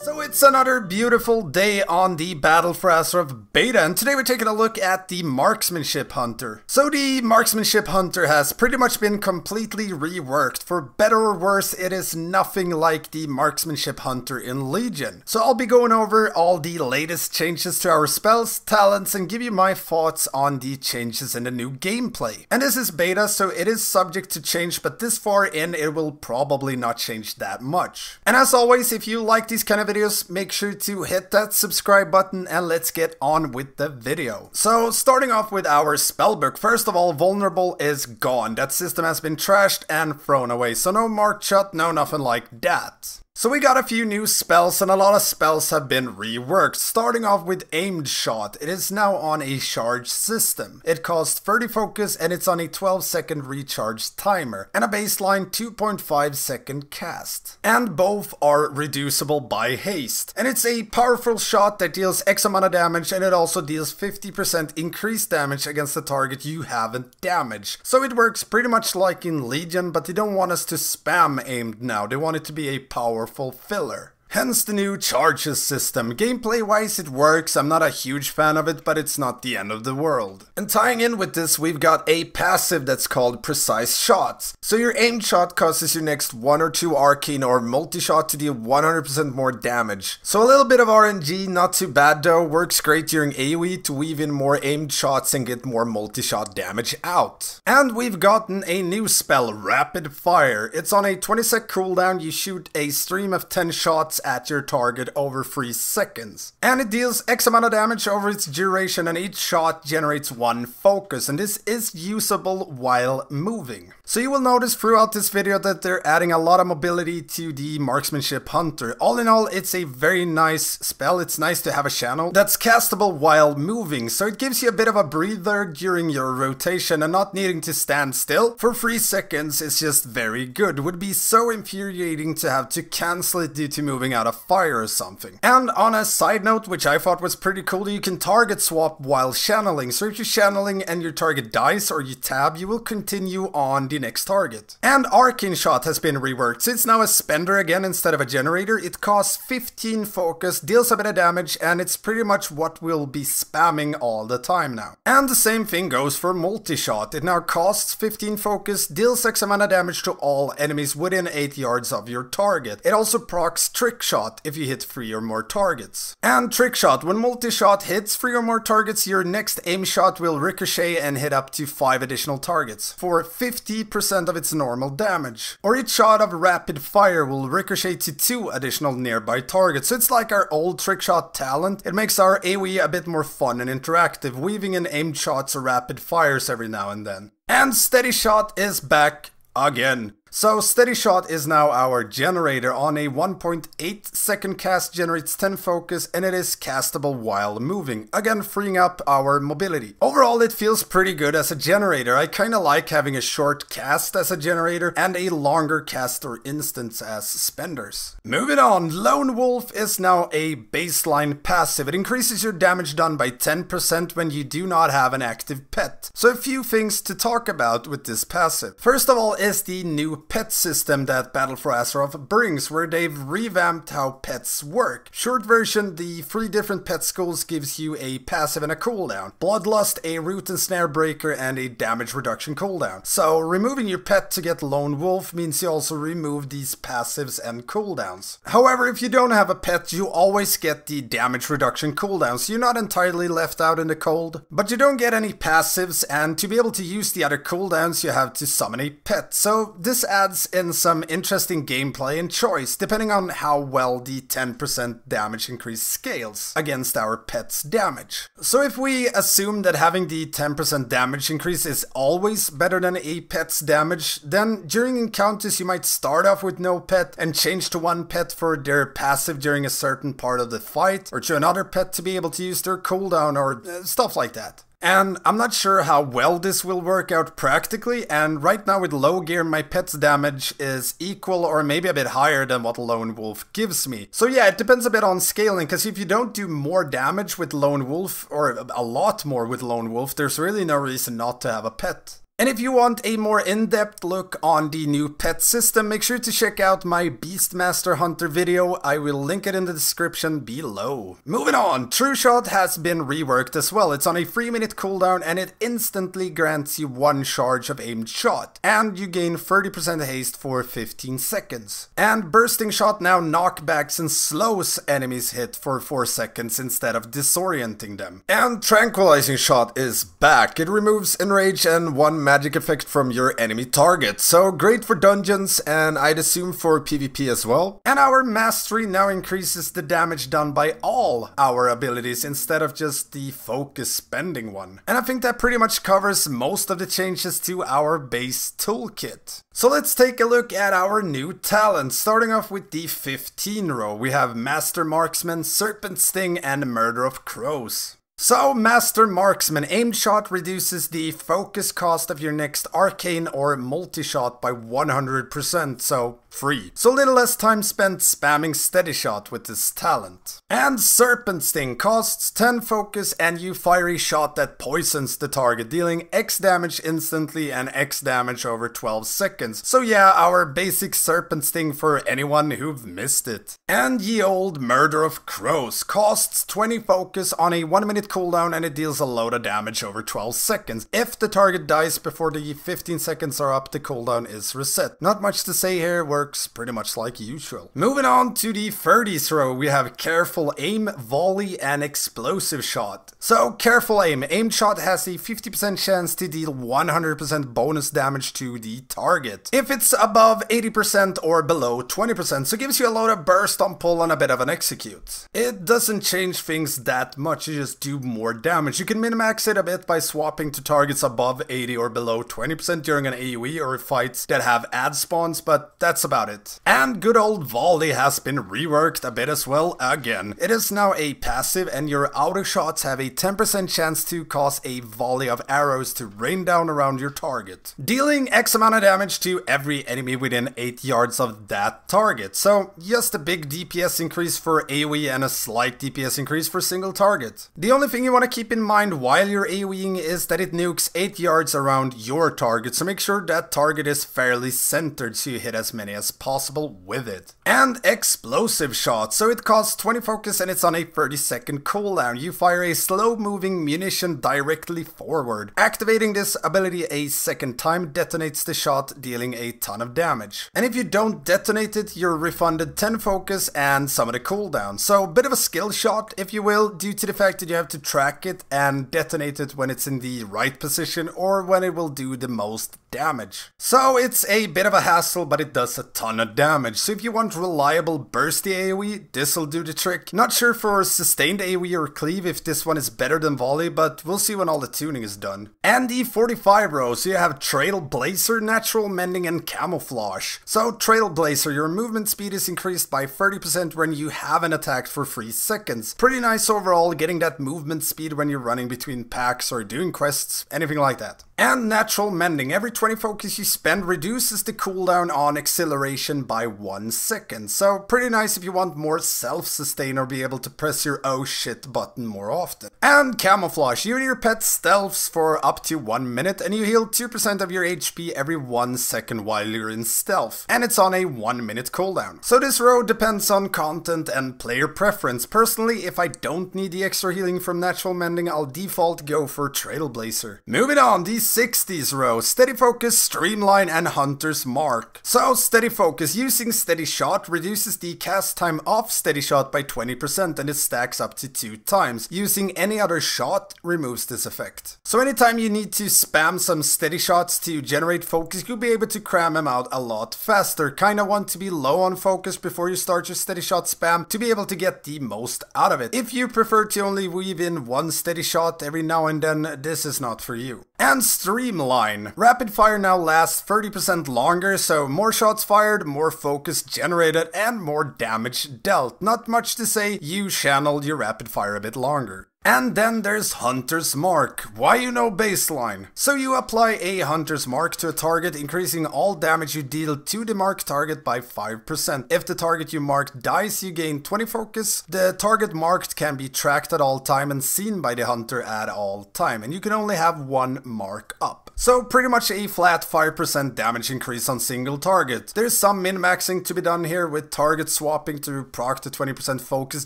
So it's another beautiful day on the battle for Azeroth Beta, and today we're taking a look at the Marksmanship Hunter. So the Marksmanship Hunter has pretty much been completely reworked. For better or worse, it is nothing like the Marksmanship Hunter in Legion. So I'll be going over all the latest changes to our spells, talents, and give you my thoughts on the changes in the new gameplay. And this is beta, so it is subject to change, but this far in it will probably not change that much. And as always, if you like these kind of videos, make sure to hit that subscribe button and let's get on with the video. So starting off with our spellbook, first of all, vulnerable is gone. That system has been trashed and thrown away, so no marked shot, no nothing like that. So we got a few new spells and a lot of spells have been reworked. Starting off with aimed shot, it is now on a charge system. It costs 30 focus and it's on a 12-second recharge timer and a baseline 2.5-second cast. And both are reducible by haste. And it's a powerful shot that deals X amount of damage, and it also deals 50% increased damage against the target you haven't damaged. So it works pretty much like in Legion, but they don't want us to spam aimed now. They want it to be a powerful filler. Hence the new charges system. Gameplay wise it works, I'm not a huge fan of it, but it's not the end of the world. And tying in with this, we've got a passive that's called precise shots. So your aimed shot causes your next 1 or 2 arcane or multi-shot to deal 100% more damage. So a little bit of RNG, not too bad though, works great during AoE to weave in more aimed shots and get more multi-shot damage out. And we've gotten a new spell, Rapid Fire. It's on a 20-sec cooldown, you shoot a stream of 10 shots at your target over 3 seconds. And it deals X amount of damage over its duration, and each shot generates 1 focus, and this is usable while moving. So you will notice throughout this video that they're adding a lot of mobility to the Marksmanship Hunter. All in all, it's a very nice spell. It's nice to have a channel that's castable while moving, so it gives you a bit of a breather during your rotation, and not needing to stand still for 3 seconds is just very good. It would be so infuriating to have to cancel it due to moving out of fire or something. And on a side note, which I thought was pretty cool, you can target swap while channeling. So if you're channeling and your target dies or you tab, you will continue on the next target. And arcane shot has been reworked, so it's now a spender again instead of a generator. It costs 15 focus, deals a bit of damage, and it's pretty much what we'll be spamming all the time now. And the same thing goes for multi-shot. It now costs 15 focus, deals X amount of damage to all enemies within 8 yards of your target. It also procs trick shot if you hit 3 or more targets. And trick shot, when multi-shot hits 3 or more targets, your next aim shot will ricochet and hit up to 5 additional targets for 50% of its normal damage. Or each shot of rapid fire will ricochet to 2 additional nearby targets. So it's like our old trick shot talent. It makes our AoE a bit more fun and interactive, weaving in aimed shots or rapid fires every now and then. And steady shot is back again. So steady shot is now our generator. On a 1.8 second cast, generates 10 focus, and it is castable while moving, again freeing up our mobility. Overall it feels pretty good as a generator. I kinda like having a short cast as a generator and a longer cast or instance as spenders. Moving on, Lone Wolf is now a baseline passive. It increases your damage done by 10% when you do not have an active pet. So a few things to talk about with this passive. First of all is the new pet system that Battle for Azeroth brings, where they've revamped how pets work. Short version, the 3 different pet schools gives you a passive and a cooldown. Bloodlust, a root and snare breaker, and a damage reduction cooldown. So removing your pet to get Lone Wolf means you also remove these passives and cooldowns. However, if you don't have a pet, you always get the damage reduction cooldown, so you're not entirely left out in the cold. But you don't get any passives, and to be able to use the other cooldowns you have to summon a pet. So this adds in some interesting gameplay and choice, depending on how well the 10% damage increase scales against our pet's damage. So if we assume that having the 10% damage increase is always better than a pet's damage, then during encounters you might start off with no pet and change to 1 pet for their passive during a certain part of the fight, or to another pet to be able to use their cooldown, or stuff like that. And I'm not sure how well this will work out practically, and right now with low gear my pet's damage is equal or maybe a bit higher than what Lone Wolf gives me. So yeah, it depends a bit on scaling, because if you don't do more damage with Lone Wolf, or a lot more with Lone Wolf, there's really no reason not to have a pet. And if you want a more in-depth look on the new pet system, make sure to check out my Beastmaster Hunter video. I will link it in the description below. Moving on, True Shot has been reworked as well. It's on a 3-minute cooldown and it instantly grants you 1 charge of aimed shot. And you gain 30% haste for 15 seconds. And Bursting Shot now knockbacks and slows enemies hit for 4 seconds instead of disorienting them. And Tranquilizing Shot is back. It removes Enrage and 1 magic effect from your enemy target. So great for dungeons and I'd assume for PvP as well. And our Mastery now increases the damage done by all our abilities instead of just the focus spending one. And I think that pretty much covers most of the changes to our base toolkit. So let's take a look at our new talents. Starting off with the 15 row, we have Master Marksman, Serpent Sting, and Murder of Crows. So, Master Marksman, aimed shot reduces the focus cost of your next arcane or multi-shot by 100%, so free. So little less time spent spamming steady shot with this talent. And Serpent Sting costs 10 focus and you fire a shot that poisons the target, dealing X damage instantly and X damage over 12 seconds. So yeah, our basic Serpent Sting for anyone who've missed it. And ye old Murder of Crows costs 20 focus on a 1-minute cooldown and it deals a load of damage over 12 seconds. If the target dies before the 15 seconds are up, the cooldown is reset. Not much to say here, works pretty much like usual. Moving on to the 30s row, we have Careful Aim, Volley, and Explosive Shot. So, Careful Aim. Aimed shot has a 50% chance to deal 100% bonus damage to the target. If it's above 80% or below 20%, so it gives you a load of burst on pull and a bit of an execute. It doesn't change things that much, you just do more damage. You can min-max it a bit by swapping to targets above 80 or below 20% during an AoE or fights that have ad spawns, but that's about it. And good old Volley has been reworked a bit as well again. It is now a passive and your auto shots have a 10% chance to cause a volley of arrows to rain down around your target, dealing X amount of damage to every enemy within 8 yards of that target. So just a big DPS increase for AoE and a slight DPS increase for single target. The only thing you want to keep in mind while you're AoEing is that it nukes 8 yards around your target, so make sure that target is fairly centered so you hit as many as possible with it. And Explosive Shot, so it costs 20 focus and it's on a 30-second cooldown. You fire a slow-moving munition directly forward. Activating this ability a second time detonates the shot, dealing a ton of damage. And if you don't detonate it, you're refunded 10 focus and some of the cooldown. So, bit of a skill shot, if you will, due to the fact that you have to track it and detonate it when it's in the right position or when it will do the most damage. So it's a bit of a hassle, but it does a ton of damage. So if you want reliable bursty AoE, this'll do the trick. Not sure for sustained AoE or cleave if this one is better than Volley, but we'll see when all the tuning is done. And the 45 row, so you have Trailblazer, Natural Mending, and Camouflage. So Trailblazer, your movement speed is increased by 30% when you haven't attacked for 3 seconds. Pretty nice overall, getting that movement speed when you're running between packs or doing quests, anything like that. And Natural Mending, every 20 focus you spend reduces the cooldown on acceleration by 1 second. So pretty nice if you want more self-sustain or be able to press your oh shit button more often. And Camouflage, you and your pet stealths for up to 1 minute and you heal 2% of your HP every 1 second while you're in stealth. And it's on a 1 minute cooldown. So this row depends on content and player preference. Personally, if I don't need the extra healing from Natural Mending, I'll default go for Trailblazer. Moving on, the 60s row, Steady Focus, Streamline, and Hunter's Mark. So Steady Focus, using Steady Shot reduces the cast time of Steady Shot by 20% and it stacks up to 2 times. Using any other shot removes this effect. So anytime you need to spam some Steady Shots to generate focus, you'll be able to cram them out a lot faster. Kinda want to be low on focus before you start your Steady Shot spam to be able to get the most out of it. If you prefer to only weave in 1 Steady Shot every now and then, this is not for you. And Streamline. Rapid fire now lasts 30% longer, so more shots fired, more focus generated, and more damage dealt. Not much to say, you channeled your rapid fire a bit longer. And then there's Hunter's Mark. Why you know baseline? So you apply a Hunter's Mark to a target, increasing all damage you deal to the marked target by 5%. If the target you marked dies, you gain 20 focus. The target marked can be tracked at all time and seen by the hunter at all time, and you can only have 1 mark up. So pretty much a flat 5% damage increase on single target. There's some min-maxing to be done here with target swapping to proc to 20% focus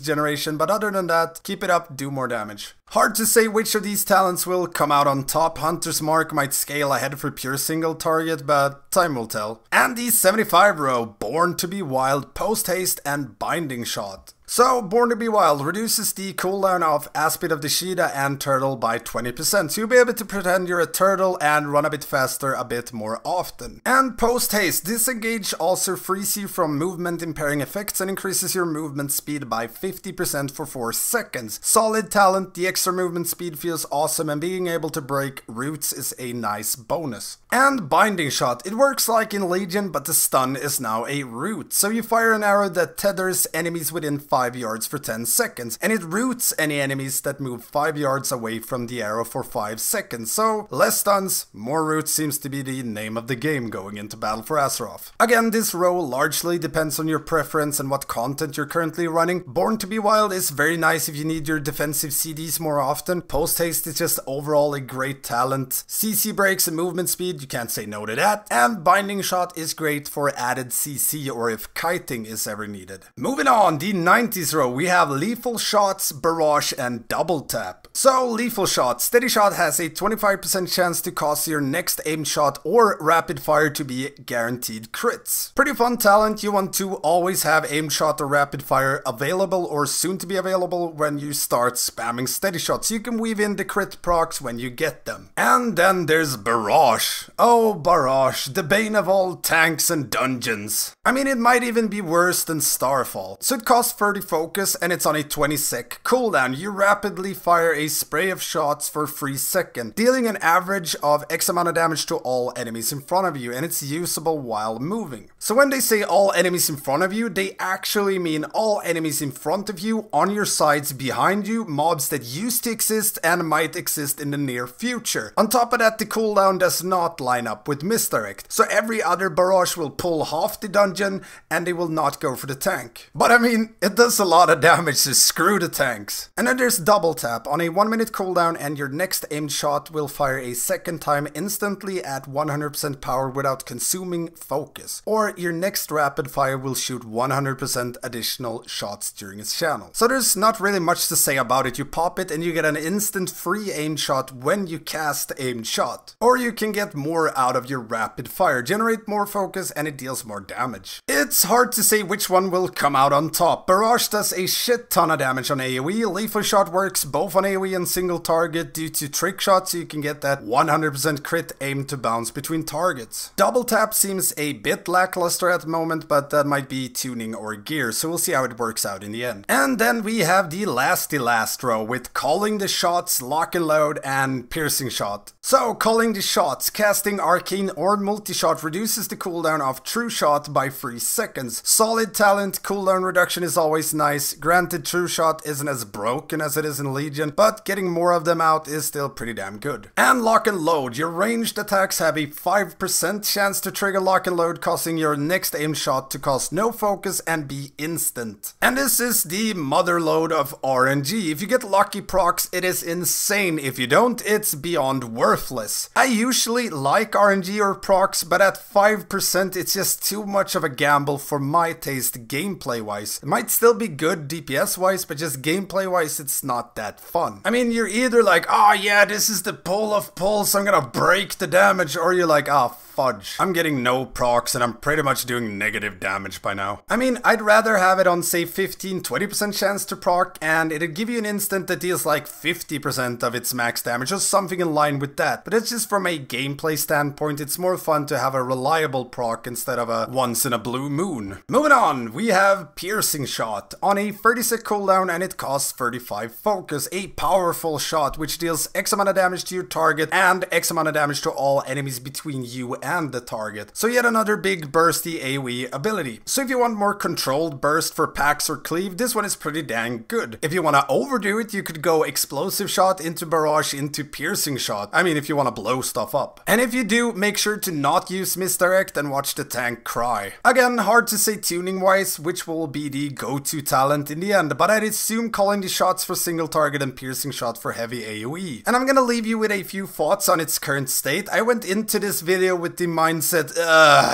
generation, but other than that, keep it up, do more damage. Hard to say which of these talents will come out on top. Hunter's Mark might scale ahead for pure single target, but time will tell. And the 75 row, Born to be Wild, Post Haste and Binding Shot. So, Born to be Wild reduces the cooldown of Aspid of the Sheeta and Turtle by 20%, so you'll be able to pretend you're a turtle and run a bit faster a bit more often. And Post Haste, Disengage also frees you from movement impairing effects and increases your movement speed by 50% for 4 seconds. Solid talent, the extra movement speed feels awesome, and being able to break roots is a nice bonus. And Binding Shot, it works like in Legion, but the stun is now a root, so you fire an arrow that tethers enemies within 5 yards for 10 seconds, and it roots any enemies that move 5 yards away from the arrow for 5 seconds. So less stuns, more roots seems to be the name of the game going into Battle for Azeroth. Again, this row largely depends on your preference and what content you're currently running. Born to be Wild is very nice if you need your defensive CDs more often. Post Haste is just overall a great talent. CC breaks and movement speed, you can't say no to that. And Binding Shot is great for added CC or if kiting is ever needed. Moving on, the 90s row, we have Lethal Shots, Barrage and Double Tap. So Lethal Shot, Steady Shot has a 25% chance to cause your next aimed shot or rapid fire to be guaranteed crits. Pretty fun talent. You want to always have aimed shot or rapid fire available or soon to be available when you start spamming Steady Shots. You can weave in the crit procs when you get them. And then there's Barrage. Oh, Barrage, the bane of all tanks and dungeons. I mean, it might even be worse than Starfall. So it costs 30 focus and it's on a 20 sec cooldown. You rapidly fire a spray of shots for 3 seconds, dealing an average of X amount of damage to all enemies in front of you, and it's usable while moving. So when they say all enemies in front of you, they actually mean all enemies in front of you, on your sides, behind you, mobs that used to exist and might exist in the near future. On top of that, the cooldown does not line up with misdirect, so every other barrage will pull half the dungeon and they will not go for the tank. But I mean, it does a lot of damage, so screw the tanks. And then there's Double Tap. On a 1-minute cooldown, and your next aimed shot will fire a second time instantly at 100% power without consuming focus. Or your next rapid fire will shoot 100% additional shots during its channel. So there's not really much to say about it. You pop it and you get an instant free aimed shot when you cast aimed shot. Or you can get more out of your rapid fire, generate more focus, and it deals more damage. It's hard to say which one will come out on top. Barrage does a shit ton of damage on AoE. Lethal Shot works both on AoE and single target due to trick shots, so you can get that 100% crit aim to bounce between targets. Double Tap seems a bit lackluster at the moment, but that might be tuning or gear, so we'll see how it works out in the end. And then we have the last row with Calling the Shots, Lock and Load, and Piercing Shot. So, Calling the Shots, casting Arcane or Multi-Shot reduces the cooldown of True Shot by 3 seconds. Solid talent, cooldown reduction is always nice. Granted, True Shot isn't as broken as it is in Legion, but getting more of them out is still pretty damn good. And Lock and Load, your ranged attacks have a 5% chance to trigger Lock and Load, causing your next aim shot to cost no focus and be instant. And this is the mother load of RNG. If you get lucky procs, it is insane. If you don't, it's beyond worthless. I usually like RNG or procs, but at 5% it's just too much of a gamble for my taste gameplay wise. It might still be good DPS wise, but just gameplay wise it's not that fun. I mean, you're either like, oh yeah, this is the pull of pulls, so I'm gonna break the damage, or you're like, oh fudge, I'm getting no procs and I'm pretty much doing negative damage by now. I mean, I'd rather have it on say 15-20% chance to proc, and it'd give you an instant that deals like 50% of its max damage, or something in line with that. But it's just from a gameplay standpoint, it's more fun to have a reliable proc instead of a once in a blue moon. Moving on, we have Piercing Shot. On a 30-sec cooldown, and it costs 35 focus. A powerful shot which deals X amount of damage to your target and X amount of damage to all enemies between you and the target. So yet another big bursty AoE ability. So if you want more controlled burst for packs or cleave, this one is pretty dang good. If you want to overdo it, you could go Explosive Shot into Barrage into Piercing Shot. I mean, if you want to blow stuff up. And if you do, make sure to not use misdirect and watch the tank cry. Again, hard to say tuning wise which will be the go-to go-to talent in the end, but I'd assume calling the shots for single target and piercing shot for heavy AoE. And I'm gonna leave you with a few thoughts on its current state. I went into this video with the mindset,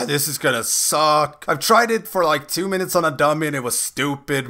this is gonna suck. I've tried it for like 2 minutes on a dummy and it was stupid,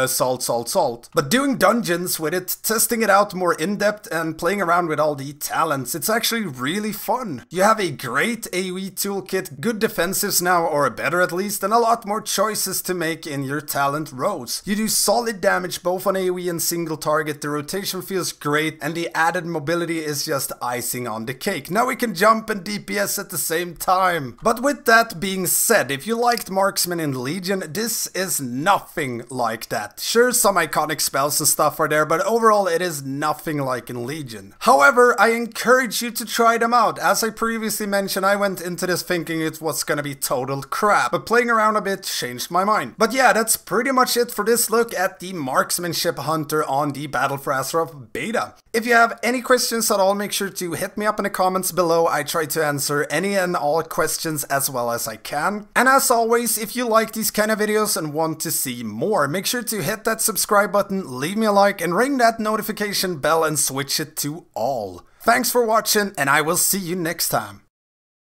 salt. But doing dungeons with it, testing it out more in-depth and playing around with all the talents, it's actually really fun. You have a great AoE toolkit, good defensives now, or better at least, and a lot more choices to make in your talent rows. You do solid damage both on AoE and single target, the rotation feels great, and the added mobility is just icing on the cake. Now we can jump and DPS at the same time. But with that being said, if you liked Marksman in Legion, this is nothing like that. Sure, some iconic spells and stuff are there, but overall it is nothing like in Legion. However, I encourage you to try them out. As I previously mentioned, I went into this thinking it was gonna be total crap, but playing around a bit changed my mind. But yeah, that's pretty much it for this look at the Marksmanship Hunter on the Battle for Azeroth Beta. If you have any questions at all, make sure to hit me up in the comments below. I try to answer any and all questions as well as I can. And as always, if you like these kind of videos and want to see more, make sure to hit that subscribe button, leave me a like, and ring that notification bell and switch it to all. Thanks for watching, and I will see you next time.